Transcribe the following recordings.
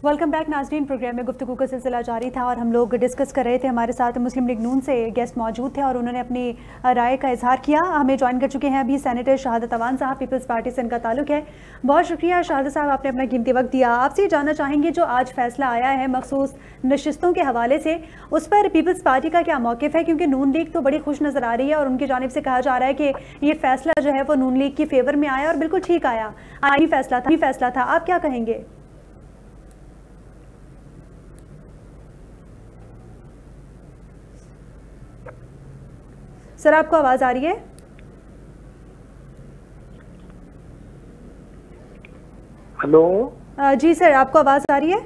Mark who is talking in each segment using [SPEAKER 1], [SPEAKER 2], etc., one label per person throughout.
[SPEAKER 1] Welcome back नाज़रीन। Programme में गुफ्तगू का सिलसिला जारी था और हम लोग डिस्कस कर रहे थे। हमारे साथ मुस्लिम लीग नून से गेस्ट मौजूद थे और उन्होंने अपनी राय का इजहार किया। हमें ज्वाइन कर चुके हैं अभी सेनेटर शहादत अवान साहब, पीपल्स पार्टी से इनका ताल्लुक है। बहुत शुक्रिया शहादत साहब, आपने अपना कीमती वक्त दिया। आपसे ये जानना चाहेंगे जो आज फैसला आया है मखसूस नशिस्तों के हवाले से, उस पर पीपल्स पार्टी का क्या मौक़िफ़ है? क्योंकि नून लीग तो बड़ी खुश नज़र आ रही है और उनकी जानिब से कहा जा रहा है कि ये फैसला जो है वो नून लीग की फेवर में आया और बिल्कुल ठीक आया, आईनी फैसला था। आप क्या कहेंगे? सर आपको आवाज आ रही है?
[SPEAKER 2] हेलो
[SPEAKER 1] जी सर, आपको आवाज आ रही है?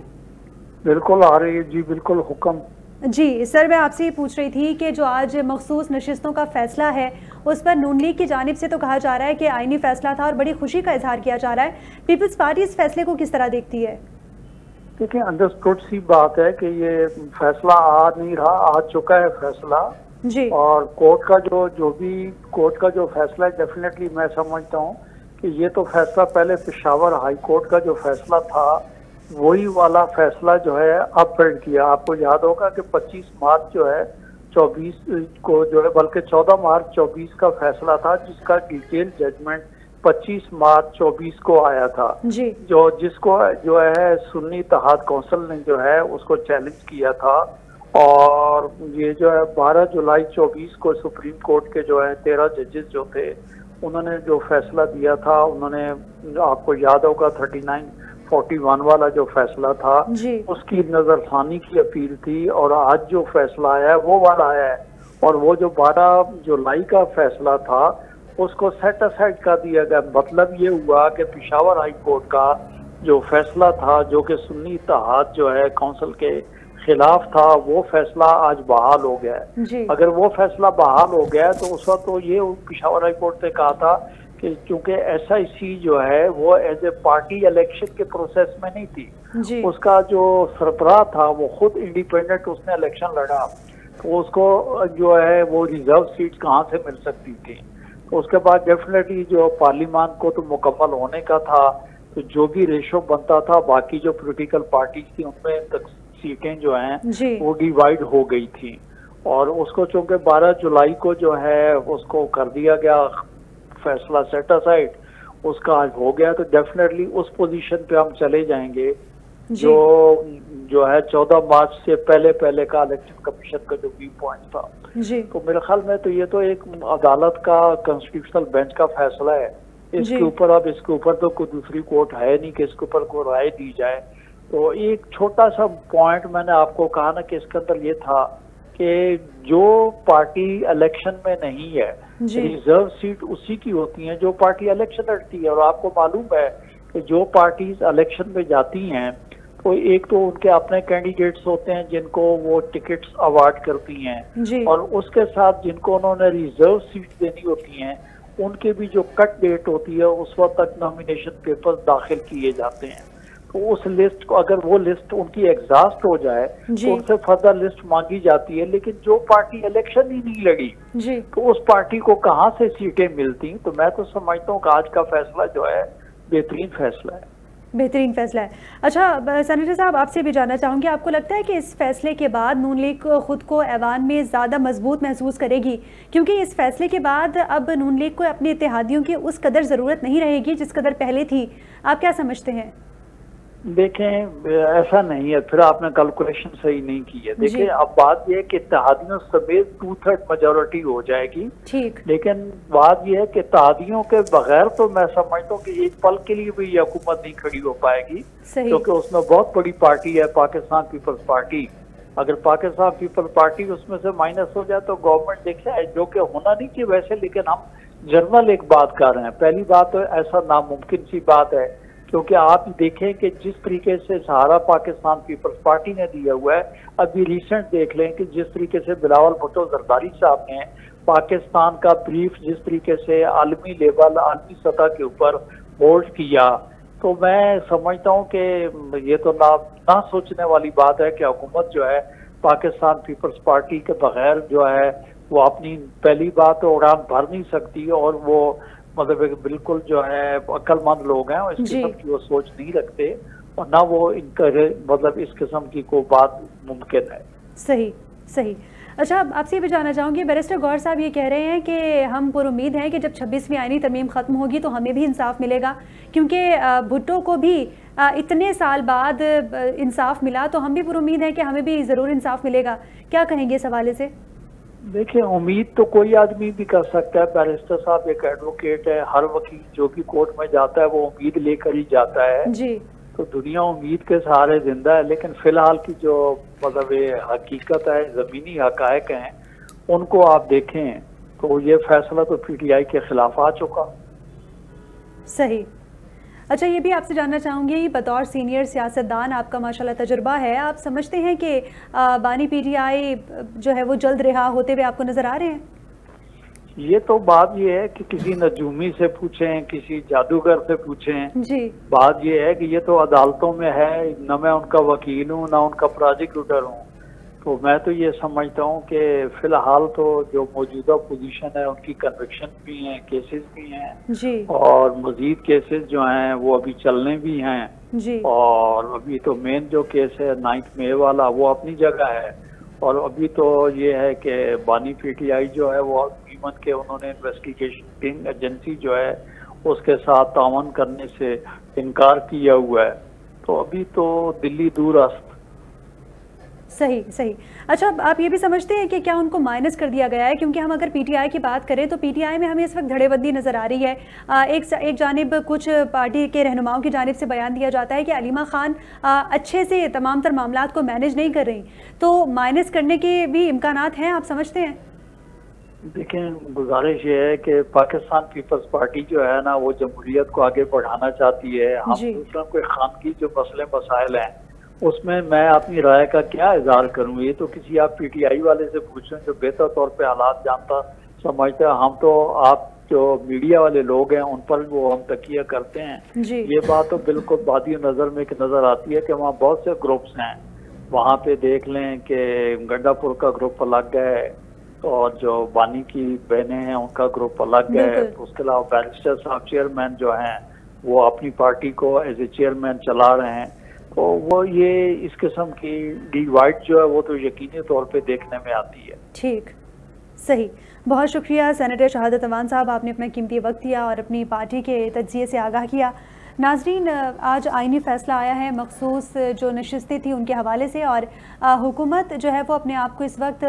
[SPEAKER 2] बिल्कुल आ रही है जी, बिल्कुल हुक्म।
[SPEAKER 1] जी सर, मैं आपसे ये पूछ रही थी कि जो आज मखसूस नशिस्तों का फैसला है उस पर नून लीग की जानिब से तो कहा जा रहा है कि आईनी फैसला था और बड़ी खुशी का इजहार किया जा रहा है। पीपल्स पार्टी इस फैसले को किस तरह देखती है?
[SPEAKER 2] देखिए, अंडरस्टूड सी बात है कि ये फैसला आ नहीं रहा, आ चुका है फैसला
[SPEAKER 1] जी।
[SPEAKER 2] और कोर्ट का जो फैसला है, डेफिनेटली मैं समझता हूँ कि ये तो फैसला पहले पेशावर हाई कोर्ट का जो फैसला था वही वाला फैसला जो है अपग्रेड किया। आपको याद होगा कि 25 मार्च जो है 24 को जो है, बल्कि 14 मार्च 24 का फैसला था जिसका डिटेल जजमेंट 25 मार्च 24 को आया था
[SPEAKER 1] जी।
[SPEAKER 2] जिसको जो है सुन्नी इत्तेहाद कौंसिल ने जो है उसको चैलेंज किया था और ये जो है 12 जुलाई 24 को सुप्रीम कोर्ट के जो है 13 जजेस जो थे उन्होंने जो फैसला दिया था, उन्होंने आपको याद होगा 39-41 वाला जो फैसला था उसकी नजरसानी की अपील थी और आज जो फैसला आया है वो वाला है। और वो जो 12 जुलाई का फैसला था उसको सेट असाइड कर दिया गया। मतलब ये हुआ कि पेशावर हाई कोर्ट का जो फैसला था जो कि सुन्नी इत्तेहाद जो है काउंसिल के खिलाफ था वो फैसला आज बहाल हो गया है। अगर वो फैसला बहाल हो गया तो उस वक्त तो ये पेशावर हाई कोर्ट ने कहा था कि चूंकि SIC जो है वो एज ए पार्टी इलेक्शन के प्रोसेस में नहीं थी, उसका जो सरबराह था वो खुद इंडिपेंडेंट उसने इलेक्शन लड़ा, तो उसको जो है वो रिजर्व सीट कहाँ से मिल सकती थी। तो उसके बाद डेफिनेटली जो पार्लियामान को तो मुकम्मल होने का था, तो जो भी रेशो बनता था बाकी जो पॉलिटिकल पार्टीज थी उनमें सीटें जो हैं वो डिवाइड हो गई थी और उसको चूंकि 12 जुलाई को जो है उसको कर दिया गया फैसला सेट असाइड, उसका आज हो गया, तो डेफिनेटली उस पोजीशन पे हम चले जाएंगे जो है 14 मार्च से पहले का इलेक्शन कमीशन का जो व्यू पॉइंट था। तो मेरे ख्याल में तो ये तो एक अदालत का कॉन्स्टिट्यूशनल बेंच का फैसला है, इसके ऊपर तो कोई दूसरी कोर्ट है नहीं कि इसके ऊपर कोई राय दी जाए। तो एक छोटा सा पॉइंट मैंने आपको कहा ना कि इसके अंदर ये था कि जो पार्टी इलेक्शन में नहीं है रिजर्व सीट उसी की होती है जो पार्टी इलेक्शन लड़ती है। और आपको मालूम है कि जो पार्टीज इलेक्शन में जाती हैं तो एक तो उनके अपने कैंडिडेट्स होते हैं जिनको वो टिकट्स अवार्ड करती हैं और उसके साथ जिनको उन्होंने रिजर्व सीट देनी होती हैं उनके भी जो कट डेट होती है उस वक्त तक नॉमिनेशन पेपर्स दाखिल किए जाते हैं। तो उस लिस्ट को अगर वो लिस्ट उनकी एग्जॉस्ट हो जाए तो उनसे फर्दर लिस्ट मांगी जाती है, लेकिन जो पार्टी इलेक्शन ही नहीं लड़ी तो उस पार्टी को कहाँ से सीटें मिलती। तो मैं तो समझता हूँ कि आज का फैसला जो है बेहतरीन फैसला है।
[SPEAKER 1] बेहतरीन फैसला है। अच्छा सेनेटर साहब, आपसे भी जानना चाहूँगी, आपको लगता है कि इस फैसले के बाद नून लीग खुद को ऐवान में ज़्यादा मजबूत महसूस करेगी? क्योंकि इस फैसले के बाद अब नून लीग को अपने इत्तेहादियों की उस कदर ज़रूरत नहीं रहेगी जिस कदर पहले थी। आप क्या समझते हैं?
[SPEAKER 2] देखें, ऐसा नहीं है, फिर आपने कैलकुलेशन सही नहीं की है। देखिए, अब बात यह है कि इत्तेहादियों समेत 2/3 मेजोरिटी हो जाएगी, ठीक, लेकिन बात यह है कि इत्तेहादियों के बगैर तो मैं समझता हूँ कि एक पल के लिए भी ये हुकूमत नहीं खड़ी हो पाएगी, क्योंकि उसमें बहुत बड़ी पार्टी है पाकिस्तान पीपल्स पार्टी। अगर पाकिस्तान पीपल्स पार्टी उसमें से माइनस हो जाए तो गवर्नमेंट देखिए जो कि होना नहीं चाहिए वैसे, लेकिन हम जनरल एक बात कर रहे हैं। पहली बात तो ऐसा नामुमकिन सी बात है, क्योंकि आप देखें कि जिस तरीके से सहारा पाकिस्तान पीपल्स पार्टी ने दिया हुआ है, अभी रिसेंट देख लें कि जिस तरीके से बिलावल भुट्टो जरदारी साहब ने पाकिस्तान का ब्रीफ जिस तरीके से आलमी लेवल आलमी सतह के ऊपर होल्ड किया, तो मैं समझता हूं कि ये तो ना सोचने वाली बात है कि हुकूमत जो है पाकिस्तान पीपल्स पार्टी के बगैर जो है वो अपनी पहली बात तो उड़ान भर नहीं सकती, और वो मतलब बिल्कुल जो है अक्लमंद लोग हैं, इस किस्म की वो सोच नहीं रखते। और ना वो मतलब इस किस्म की कोई बात मुमकिन है।
[SPEAKER 1] सही सही। अच्छा, आपसे ये भी जानना चाहूँगी, बैरिस्टर गौहर साहब ये कह रहे हैं कि हम पुरुमीद हैं कि जब 26वीं आईनी तरमीम ख़त्म होगी तो हमें भी इंसाफ मिलेगा, क्योंकि भुट्टो को भी इतने साल बाद इंसाफ मिला, तो हम भी पुरुमीद हैं कि हमें भी ज़रूर इंसाफ मिलेगा। क्या कहेंगे इस हवाले से?
[SPEAKER 2] देखिए, उम्मीद तो कोई आदमी भी कर सकता है। बैरिस्टर साहब एक एडवोकेट है, हर वकील जो भी कोर्ट में जाता है वो उम्मीद लेकर ही जाता है
[SPEAKER 1] जी।
[SPEAKER 2] तो दुनिया उम्मीद के सहारे जिंदा है। लेकिन फिलहाल की जो मतलब ये हकीकत है, जमीनी हकायक हैं, उनको आप देखें तो ये फैसला तो पीटीआई के खिलाफ आ चुका।
[SPEAKER 1] सही। अच्छा, ये भी आपसे जानना चाहूँगी, बतौर सीनियर सियासतदान आपका माशाल्लाह तजुर्बा है, आप समझते हैं कि बानी पीटीआई जो है वो जल्द रिहा होते हुए आपको नज़र आ रहे हैं?
[SPEAKER 2] ये तो बात ये है कि किसी नजूमी से पूछें, किसी जादूगर से पूछें
[SPEAKER 1] जी।
[SPEAKER 2] बात ये है कि ये तो अदालतों में है, न मैं उनका वकील हूँ ना उनका प्रोसिक्यूटर हूँ। तो मैं तो ये समझता हूँ कि फिलहाल तो जो मौजूदा पोजीशन है उनकी कन्विक्शन भी हैं, केसेस भी हैं
[SPEAKER 1] जी।
[SPEAKER 2] और मजीद केसेस जो हैं वो अभी चलने भी हैं
[SPEAKER 1] जी।
[SPEAKER 2] और अभी तो मेन जो केस है 9 मई वाला वो अपनी जगह है। और अभी तो ये है कि बानी पीटीआई जो है वो ईमन के उन्होंने इन्वेस्टिगेटिंग एजेंसी जो है उसके साथ तावन करने से इनकार किया हुआ है। तो अभी तो दिल्ली दूरस्त।
[SPEAKER 1] सही सही। अच्छा, आप ये भी समझते हैं कि क्या उनको माइनस कर दिया गया है? क्योंकि हम अगर पीटीआई की बात करें तो पीटीआई में हमें इस वक्त धड़ेबंदी नज़र आ रही है। एक जानिब कुछ पार्टी के रहनुमाओं की जानिब से बयान दिया जाता है कि अलीमा खान अच्छे से तमाम तर मामलात को मैनेज नहीं कर रही, तो माइनस करने के भी इम्कानात हैं, आप समझते हैं?
[SPEAKER 2] देखें, गुजारिश ये है कि पाकिस्तान पीपल्स पार्टी जो है ना वो जमहूरियत को आगे बढ़ाना चाहती है। हम दूसरों के खानगी जो मसले मसाइल हैं उसमें मैं अपनी राय का क्या इजहार करूं? ये तो किसी आप पीटीआई वाले से पूछें जो बेहतर तौर पे हालात जानता समझता। हम तो आप जो मीडिया वाले लोग हैं उन पर वो हम तकिया करते हैं
[SPEAKER 1] जी।
[SPEAKER 2] ये बात तो बिल्कुल बादी नजर में नजर आती है कि वहाँ बहुत से ग्रुप्स हैं। वहाँ पे देख लें कि गंडापुर का ग्रुप अलग है और जो बानी की बहनें हैं उनका ग्रुप अलग है। उसके अलावा बैरिस्टर साहब चेयरमैन जो हैं वो अपनी पार्टी को एज ए चेयरमैन चला रहे हैं। तो वो ये इस किस्म की डिवाइड जो है वो तो यकीनी तौर पे देखने में आती है।
[SPEAKER 1] ठीक, सही। बहुत शुक्रिया सेनेटर शहादत अवान साहब, आपने अपना कीमती वक्त दिया और अपनी पार्टी के तज्जिए से आगाह किया। नाजरीन, आज आइनी फ़ैसला आया है मखसूस जो नशिस्तें थी उनके हवाले से, और हुकूमत जो है वो अपने आप को इस वक्त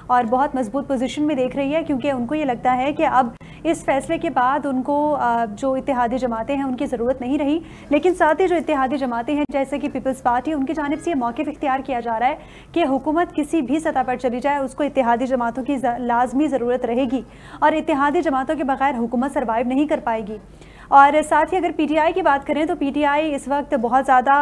[SPEAKER 1] बहुत मजबूत पोजीशन में देख रही है, क्योंकि उनको ये लगता है कि अब इस फैसले के बाद उनको जो इत्तेहादी जमातें हैं उनकी ज़रूरत नहीं रही। लेकिन साथ ही जो इत्तेहादी जमातें हैं जैसे कि पीपल्स पार्टी, उनकी जानिब से ये मौक़िफ़ इख्तियार किया जा रहा है कि हुकूमत किसी भी सतह पर चली जाए उसको इत्तेहादी जमातों की लाजमी ज़रूरत रहेगी और इत्तेहादी जमातों के बगैर हुकूमत सर्वाइव नहीं कर पाएगी। और साथ ही अगर पीटीआई की बात करें तो पीटीआई इस वक्त बहुत ज़्यादा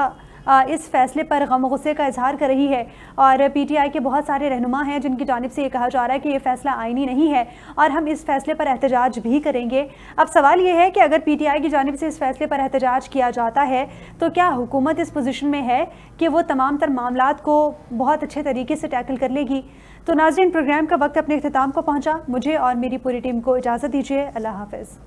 [SPEAKER 1] इस फैसले पर गम गुस्से का इजहार कर रही है और पीटीआई के बहुत सारे रहनुमा हैं जिनकी जानिब से ये कहा जा रहा है कि ये फ़ैसला आईनी नहीं है और हम इस फैसले पर एहतजाज भी करेंगे। अब सवाल ये है कि अगर पीटीआई की जानिब से इस फैसले पर एहतजाज किया जाता है तो क्या हुकूमत इस पोजीशन में है कि वो तमाम तर मामलात को बहुत अच्छे तरीके से टैकल कर लेगी? तो नाज़रीन, प्रोग्राम का वक्त अपने इख्तिताम को पहुँचा। मुझे और मेरी पूरी टीम को इजाज़त दीजिए। अल्लाह हाफ़िज़।